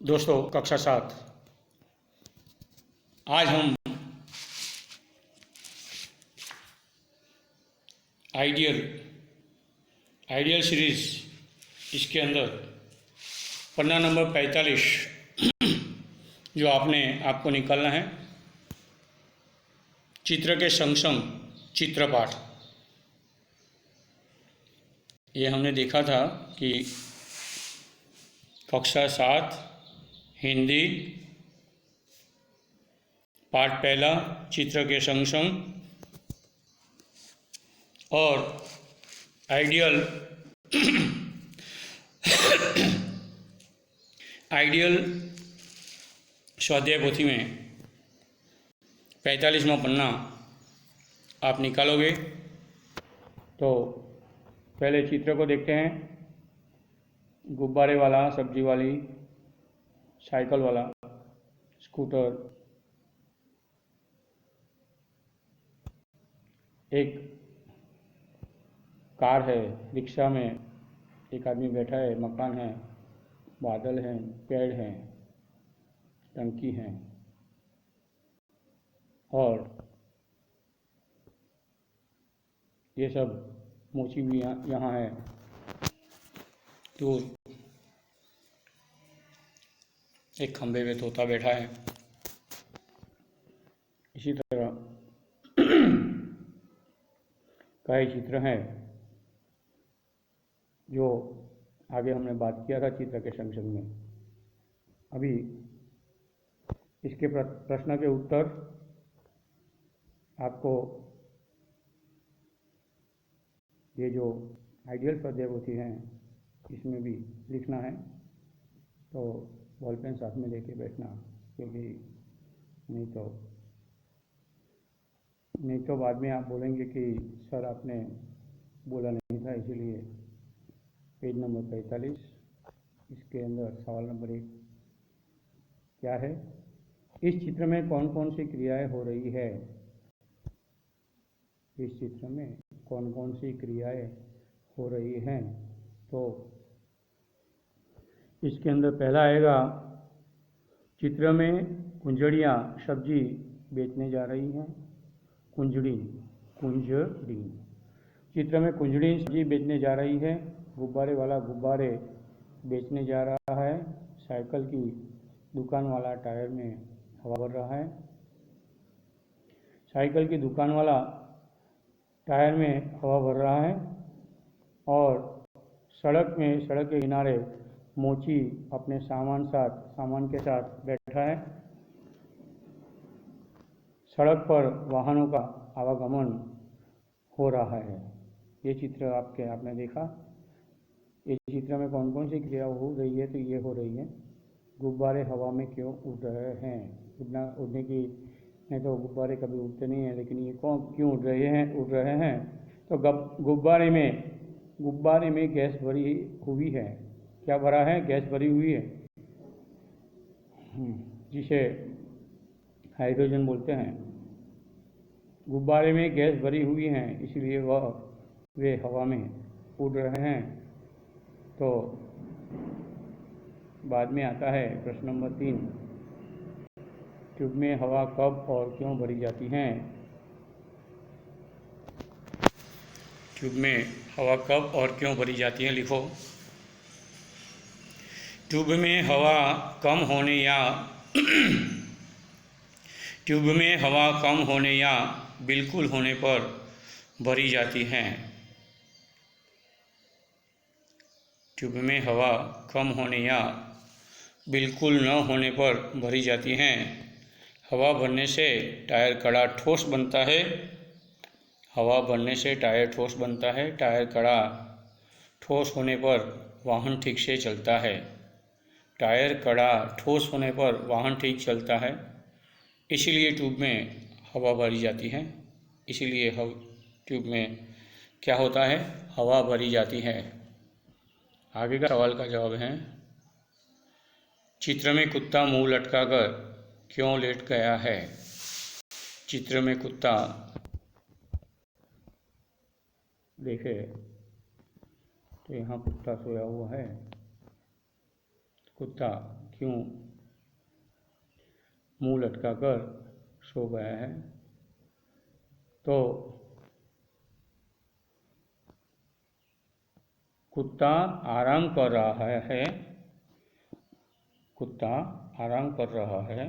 दोस्तों, कक्षा 7। आज हम आइडियल आइडियल सीरीज इसके अंदर पन्ना नंबर 45 जो आपको निकालना है, चित्र के संग संग चित्रपाठ। ये हमने देखा था कि कक्षा 7 हिंदी पाठ पहला चित्र के संग संग और आइडियल स्वाध्याय पोथी में 45वां पन्ना आप निकालोगे तो पहले चित्र को देखते हैं। गुब्बारे वाला, सब्जी वाली, साइकिल वाला, स्कूटर, एक कार है, रिक्शा में एक आदमी बैठा है, मकान है, बादल हैं, पेड़ हैं, टंकी हैं और ये सब मोची भी यहाँ है। दूर एक खंबे पे तोता बैठा है। इसी तरह कई चित्र हैं जो आगे हमने बात किया था चित्र के संग में। अभी इसके प्रश्न के उत्तर आपको ये जो आइडियल स्वाध्याय पोथी हैं इसमें भी लिखना है, तो बॉल पेन साथ में लेके बैठना, क्योंकि नहीं तो बाद में आप बोलेंगे कि सर आपने बोला नहीं था। इसीलिए पेज नंबर 45 इसके अंदर सवाल नंबर 1 क्या है? इस चित्र में कौन कौन सी क्रियाएं हो रही है? इस चित्र में कौन कौन सी क्रियाएं हो रही हैं? तो इसके अंदर पहला आएगा, चित्र में कुंजड़ियाँ सब्जी बेचने जा रही हैं। कुंजड़ी चित्र में कुंजड़ी सब्जी बेचने जा रही है। गुब्बारे वाला गुब्बारे बेचने जा रहा है। साइकिल की दुकान वाला टायर में हवा भर रहा है। साइकिल की दुकान वाला टायर में हवा भर रहा है और सड़क के किनारे मोची अपने सामान के साथ बैठा है। सड़क पर वाहनों का आवागमन हो रहा है। ये चित्र आपने देखा। इस चित्र में कौन कौन सी क्रिया हो रही है? तो ये हो रही है, गुब्बारे हवा में क्यों उड़ रहे हैं? उड़ने की नहीं तो गुब्बारे कभी उड़ते नहीं हैं, लेकिन ये क्यों उड़ रहे हैं? तो गुब्बारे में गैस भरी हुई है। क्या भरा है? गैस भरी हुई है, जिसे हाइड्रोजन बोलते हैं। गुब्बारे में गैस भरी हुई है, इसलिए वे हवा में उड़ रहे हैं। तो बाद में आता है प्रश्न नंबर 3, ट्यूब में हवा कब और क्यों भरी जाती है? ट्यूब में हवा कब और क्यों भरी जाती है, लिखो। ट्यूब में हवा कम होने या बिल्कुल होने पर भरी जाती है। ट्यूब में हवा कम होने या बिल्कुल न होने पर भरी जाती हैं। हवा भरने से टायर कड़ा ठोस बनता है। टायर कड़ा ठोस होने पर वाहन ठीक से चलता है। इसीलिए ट्यूब में हवा भरी जाती है। ट्यूब में क्या होता है? हवा भरी जाती है। आगे का सवाल का जवाब है, चित्र में कुत्ता मुंह लटकाकर क्यों लेट गया है? चित्र में कुत्ता, देखे तो यहाँ कुत्ता सोया हुआ है। कुत्ता क्यों मुंह लटकाकर सो गया है? तो कुत्ता आराम कर रहा है, कुत्ता आराम कर रहा है,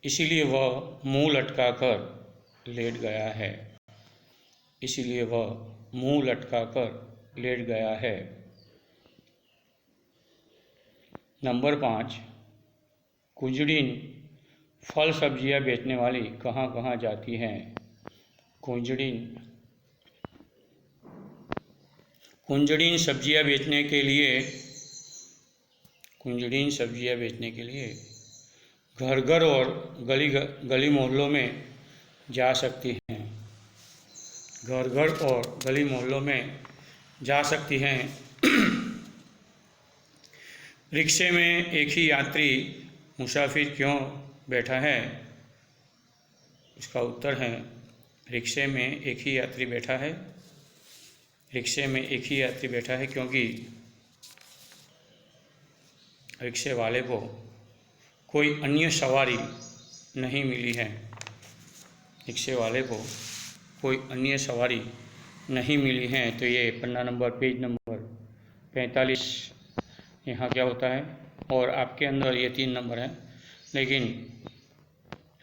इसीलिए वह मुंह लटकाकर लेट गया है, इसीलिए वह मुंह लटकाकर लेट गया है। नंबर 5, कुंजड़िन फल सब्जियां बेचने वाली कहाँ कहाँ जाती हैं? कुंजड़िन सब्जियां बेचने के लिए घर घर और गली मोहल्लों में जा सकती हैं, घर घर और गली मोहल्लों में जा सकती हैं। रिक्शे में एक ही यात्री मुसाफिर क्यों बैठा है? इसका उत्तर है, रिक्शे में एक ही यात्री बैठा है, रिक्शे में एक ही यात्री बैठा है क्योंकि रिक्शे वाले को कोई अन्य सवारी नहीं मिली है, रिक्शे वाले को कोई अन्य सवारी नहीं मिली है। तो ये पन्ना नंबर, पेज नंबर 45 यहाँ क्या होता है। और आपके अंदर ये 3 नंबर हैं, लेकिन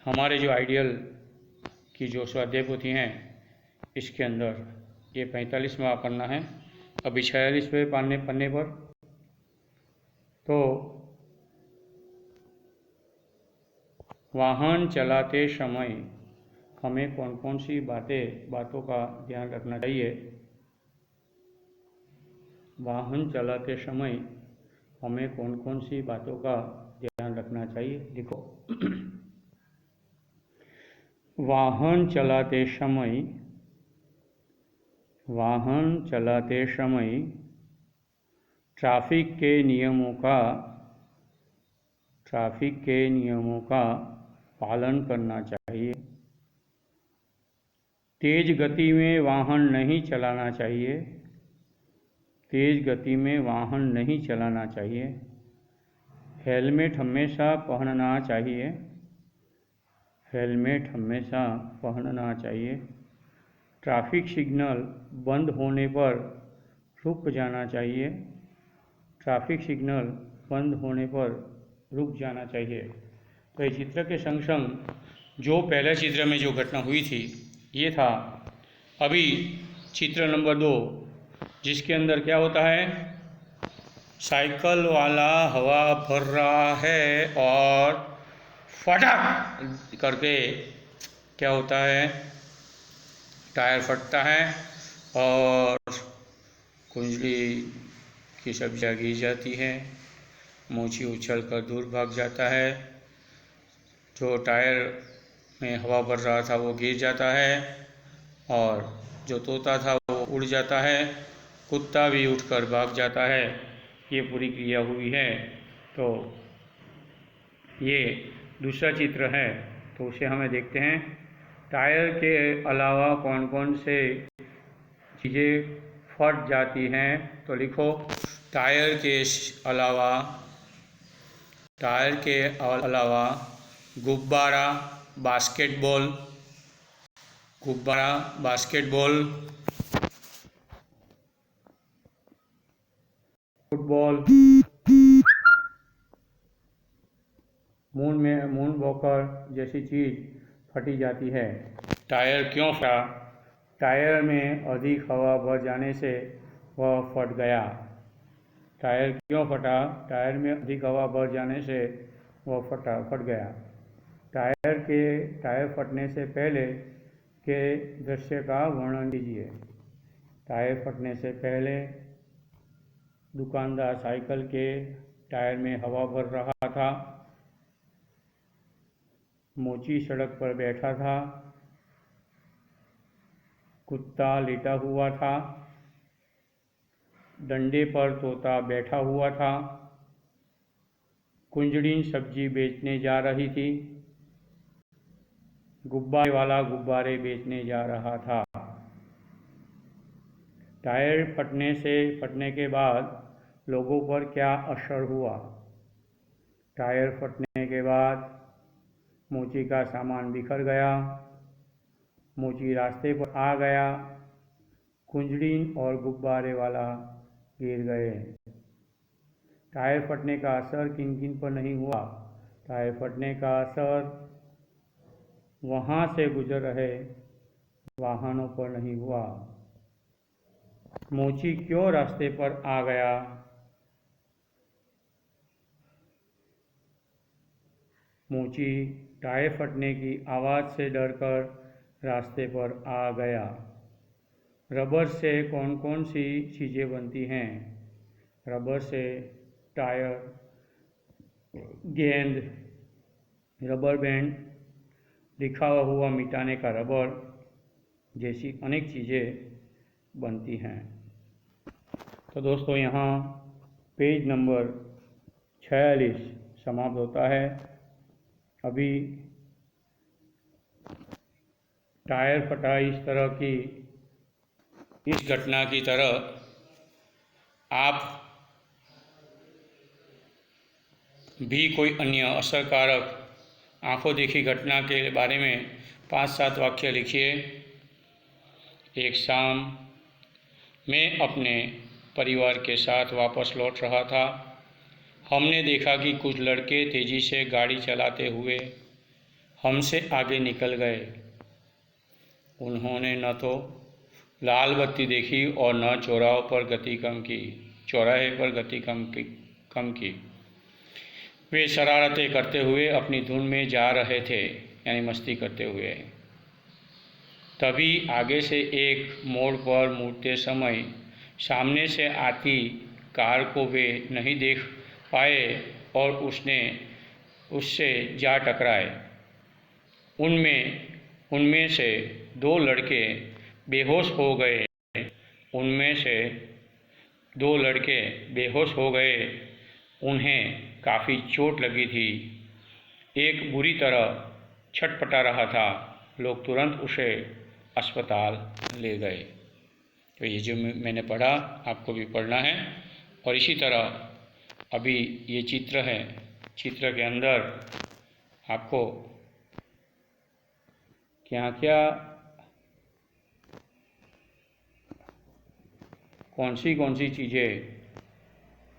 हमारे जो आइडियल की जो स्वाध्याय पोथी हैं इसके अंदर ये 45वां पन्ना है। अभी 46वें पन्ने पर तो वाहन चलाते समय हमें कौन कौन सी बातों का ध्यान रखना चाहिए? वाहन चलाते समय हमें कौन कौन सी बातों का ध्यान रखना चाहिए? लिखो। वाहन चलाते समय ट्रैफिक के नियमों का पालन करना चाहिए। तेज गति में वाहन नहीं चलाना चाहिए, तेज गति में वाहन नहीं चलाना चाहिए। हेलमेट हमेशा पहनना चाहिए, हेलमेट हमेशा पहनना चाहिए। ट्रैफिक सिग्नल बंद होने पर रुक जाना चाहिए, ट्रैफिक सिग्नल बंद होने पर रुक जाना चाहिए। तो इस चित्र के संग संग जो पहले चित्र में जो घटना हुई थी ये था। अभी चित्र नंबर 2 जिसके अंदर क्या होता है, साइकिल वाला हवा भर रहा है और फटाक करके क्या होता है, टायर फटता है और कुंजली की सब्जियां गिर जाती है, मोची उछल कर दूर भाग जाता है, जो टायर में हवा भर रहा था वो गिर जाता है और जो तोता था वो उड़ जाता है, कुत्ता भी उठकर भाग जाता है। ये पूरी क्रिया हुई है। तो ये दूसरा चित्र है, तो उसे हमें देखते हैं। टायर के अलावा कौन कौन से चीज़ें फट जाती हैं? तो लिखो, टायर के अलावा गुब्बारा, बास्केटबॉल, फुटबॉल, मून वॉकर जैसी चीज़ फटी जाती है। टायर क्यों फटा? टायर में अधिक हवा भर जाने से वह फट गया। टायर क्यों फटा? टायर में अधिक हवा भर जाने से वह फट गया। टायर फटने से पहले के दृश्य का वर्णन कीजिए। टायर फटने से पहले दुकानदार साइकिल के टायर में हवा भर रहा था, मोची सड़क पर बैठा था, कुत्ता लेटा हुआ था, डंडे पर तोता बैठा हुआ था, कुंजड़िन सब्जी बेचने जा रही थी, गुब्बारे वाला गुब्बारे बेचने जा रहा था। टायर फटने के बाद लोगों पर क्या असर हुआ? टायर फटने के बाद मोची का सामान बिखर गया, मोची रास्ते पर आ गया, कुंजड़ीन और गुब्बारे वाला गिर गए। टायर फटने का असर किन किन पर नहीं हुआ? टायर फटने का असर वहाँ से गुजर रहे वाहनों पर नहीं हुआ। मोची क्यों रास्ते पर आ गया? मोची टायर फटने की आवाज़ से डरकर रास्ते पर आ गया। रबर से कौन कौन सी चीज़ें बनती हैं? रबर से टायर, गेंद, रबर बैंड, लिखा हुआ मिटाने का रबर जैसी अनेक चीज़ें बनती हैं। तो दोस्तों, यहाँ पेज नंबर 46 समाप्त होता है। अभी टायर फटा इस घटना की तरह आप भी कोई अन्य असरकारक आंखों देखी घटना के बारे में 5-7 वाक्य लिखिए। एक शाम मैं अपने परिवार के साथ वापस लौट रहा था। हमने देखा कि कुछ लड़के तेज़ी से गाड़ी चलाते हुए हमसे आगे निकल गए। उन्होंने न तो लाल बत्ती देखी और न चौराहे पर गति कम की। वे शरारतें करते हुए अपनी धुन में जा रहे थे, यानी मस्ती करते हुए। तभी आगे से एक मोड़ पर मुड़ते समय सामने से आती कार को वे नहीं देख पाए और उससे जा टकराए। उनमें से 2 लड़के बेहोश हो गए। उन्हें काफ़ी चोट लगी थी। एक बुरी तरह छटपटा रहा था। लोग तुरंत उसे अस्पताल ले गए। तो ये जो मैंने पढ़ा, आपको भी पढ़ना है। और इसी तरह अभी ये चित्र है, चित्र के अंदर आपको क्या क्या कौन सी चीज़ें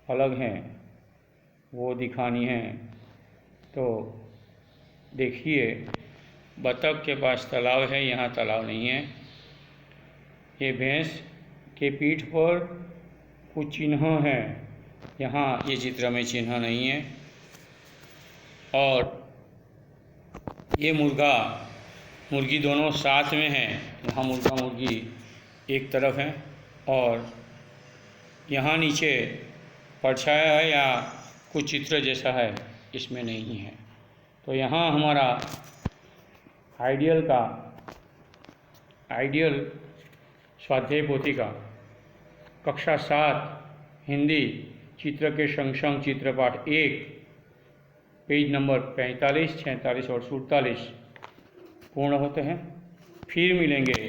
अलग हैं वो दिखानी है। तो देखिए, बतख के पास तालाब है, यहाँ तालाब नहीं है। ये भैंस के पीठ पर कुछ चिन्ह हैं, यहाँ ये चित्र में चिन्ह नहीं है। और ये मुर्गी दोनों साथ में हैं। यहाँ मुर्गा मुर्गी एक तरफ है और यहाँ नीचे परछाया है या कुछ चित्र जैसा है, इसमें नहीं है। तो यहाँ हमारा आइडियल स्वाध्याय पोथी का कक्षा 7 हिंदी चित्र के संग चित्रपाठ 1 पेज नंबर 45, 46 और 47 पूर्ण होते हैं। फिर मिलेंगे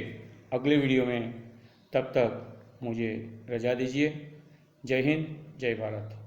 अगले वीडियो में। तब तक मुझे रजा दीजिए। जय हिंद, जय भारत।